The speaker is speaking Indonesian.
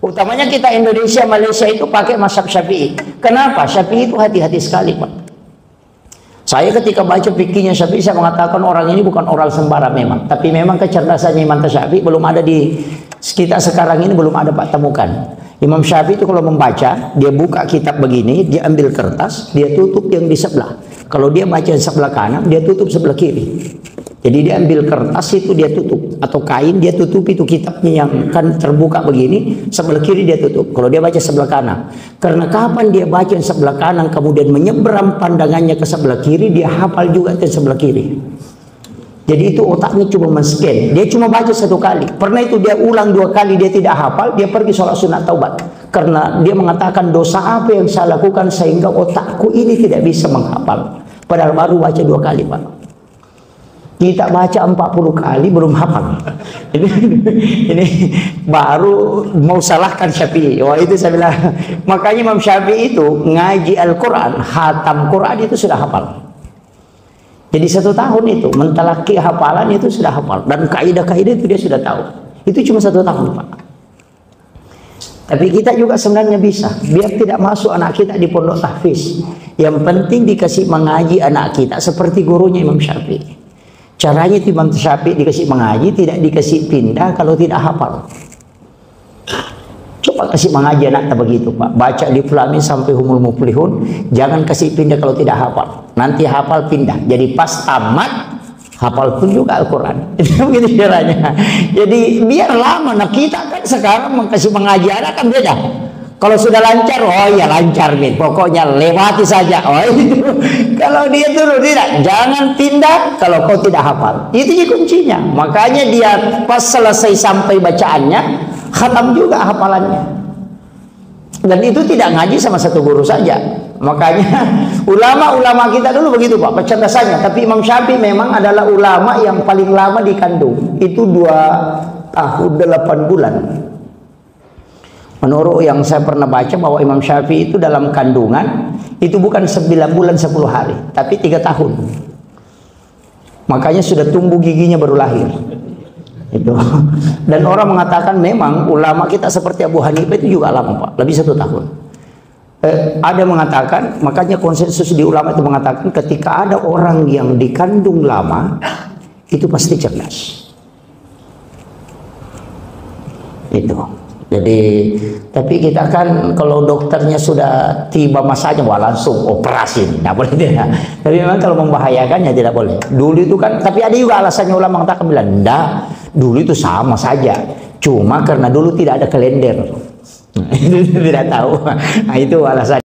Utamanya kita Indonesia, Malaysia itu pakai mazhab Syafi'i. Kenapa? Syafi'i itu hati-hati sekali, Pak. Saya ketika baca fikihnya Syafi'i, saya mengatakan orang ini bukan orang sembarang memang. Tapi memang kecerdasannya Imam Syafi'i belum ada di kita sekarang ini, belum ada Pak temukan. Imam Syafi'i itu kalau membaca, dia buka kitab begini, dia ambil kertas, dia tutup yang di sebelah. Kalau dia baca yang sebelah kanan, dia tutup sebelah kiri. Jadi dia ambil kertas itu dia tutup, atau kain dia tutup itu kitabnya yang kan terbuka begini, sebelah kiri dia tutup. Kalau dia baca sebelah kanan, karena kapan dia baca yang sebelah kanan kemudian menyeberang pandangannya ke sebelah kiri, dia hafal juga ke sebelah kiri. Jadi itu otaknya cuma men-scan, dia cuma baca satu kali. Pernah itu dia ulang 2 kali, dia tidak hafal, dia pergi sholat sunat taubat. Karena dia mengatakan dosa apa yang saya lakukan sehingga otakku ini tidak bisa menghafal. Padahal baru baca 2 kali, Pak. Kita baca 40 kali belum hafal. Ini baru mau salahkan Syafi'i. Wah, itu saya bilang. Makanya Imam Syafi'i itu ngaji Al-Quran, hatam Quran itu sudah hafal. Jadi 1 tahun itu mentalaki hafalan itu sudah hafal, dan kaidah-kaidah itu dia sudah tahu. Itu cuma 1 tahun, Pak. Tapi kita juga sebenarnya bisa, biar tidak masuk anak kita di pondok tahfiz. Yang penting dikasih mengaji anak kita seperti gurunya Imam Syafi'i. Caranya itu Imam Syafi'i dikasih mengaji, tidak dikasih pindah kalau tidak hafal. Coba kasih mengaji anak begitu, Pak. Baca di Flamin sampai Humul Muflihun, jangan kasih pindah kalau tidak hafal. Nanti hafal pindah. Jadi pas tamat hafal pun juga Al-Quran. Itu begitu caranya. Jadi biar lama. Nah kita kan sekarang kasih mengaji anak kan beda. Kalau sudah lancar, oh ya lancar nih. Pokoknya lewati saja. Oh itu. Kalau dia turun tidak, jangan pindah kalau kau tidak hafal. Itu kuncinya. Makanya dia pas selesai sampai bacaannya, khatam juga hafalannya. Dan itu tidak ngaji sama satu guru saja. Makanya ulama-ulama kita dulu begitu, Pak, kecerdasannya. Tapi Imam Syafi'i memang adalah ulama yang paling lama dikandung. Itu 2 tahun 8 bulan. Menurut yang saya pernah baca bahwa Imam Syafi'i itu dalam kandungan itu bukan 9 bulan 10 hari, tapi 3 tahun. Makanya sudah tumbuh giginya baru lahir. Itu. Dan orang mengatakan memang ulama kita seperti Abu Hanifah itu juga lama, Pak, lebih 1 tahun. Ada mengatakan, makanya konsensus di ulama itu mengatakan ketika ada orang yang dikandung lama itu pasti cerdas. Itu. Jadi, tapi kita kan kalau dokternya sudah tiba masanya, wah langsung operasi, tidak boleh dia. Tapi memang kalau membahayakan ya tidak boleh. Dulu itu kan, tapi ada juga alasannya ulama mengatakan bilang, enggak, dulu itu sama saja. Cuma karena dulu tidak ada kalender. Itu tidak tahu. Nah, itu alasan.